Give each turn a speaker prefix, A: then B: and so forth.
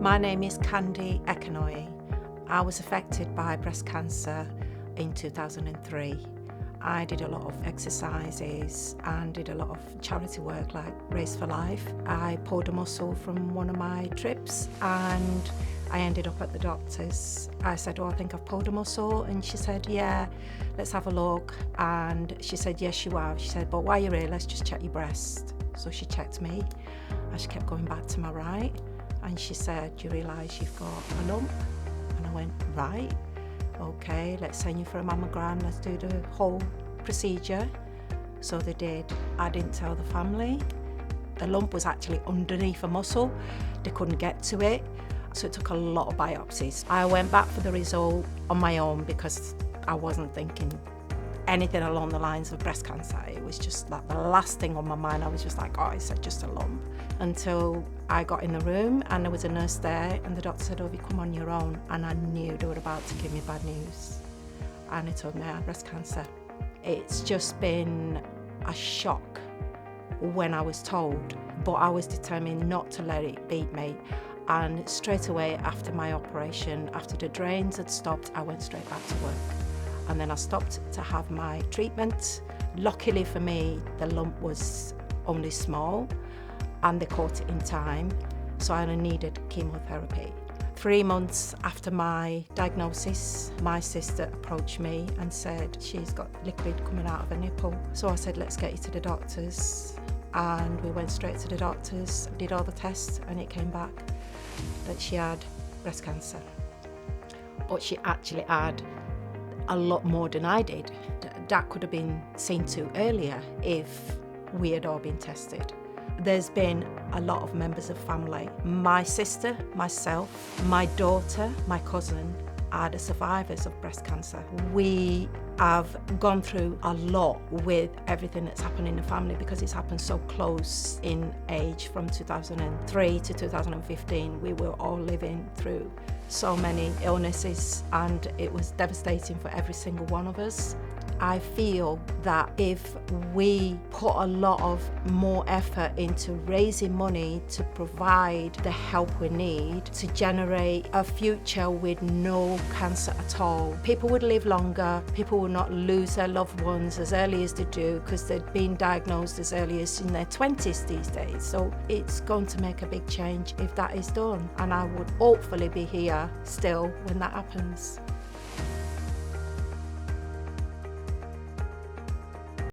A: My name is Ekanoye. I was affected by breast cancer in 2003. I did a lot of exercises and did a lot of charity work like Race for Life. I pulled a muscle from one of my trips and I ended up at the doctor's. I said, I think I've pulled a muscle. And she said, yeah, let's have a look. And she said, yes, you have. She said, but while you're here, let's just check your breast. So she checked me and she kept going back to my right. And she said, do you realise you've got a lump? And I went, right. Okay, let's send you for a mammogram, let's do the whole procedure. So they did. I didn't tell the family. The lump was actually underneath a muscle. They couldn't get to it, so it took a lot of biopsies. I went back for the result on my own because I wasn't thinking anything along the lines of breast cancer. It was just like the last thing on my mind. I was just like, oh, it's just a lump. Until I got in the room and there was a nurse there and the doctor said, oh, have you come on your own? And I knew they were about to give me bad news. And they told me I had breast cancer. It's just been a shock when I was told, but I was determined not to let it beat me. And straight away after my operation, after the drains had stopped, I went straight back to work. And then I stopped to have my treatment. Luckily for me, the lump was only small and they caught it in time, so I only needed chemotherapy. 3 months after my diagnosis, my sister approached me and said she's got liquid coming out of her nipple. So I said, let's get you to the doctors. And we went straight to the doctors, did all the tests, and it came back that she had breast cancer. But she actually had a lot more than I did. That could have been seen to earlier if we had all been tested. There's been a lot of members of family. My sister, myself, my daughter, my cousin are the survivors of breast cancer. We have gone through a lot with everything that's happened in the family because it's happened so close in age. From 2003 to 2015, we were all living through so many illnesses and it was devastating for every single one of us. I feel that if we put a lot of more effort into raising money to provide the help we need to generate a future with no cancer at all, people would live longer, people would not lose their loved ones as early as they do because they've been diagnosed as early as in their 20s these days. So it's going to make a big change if that is done, and I would hopefully be here still when that happens.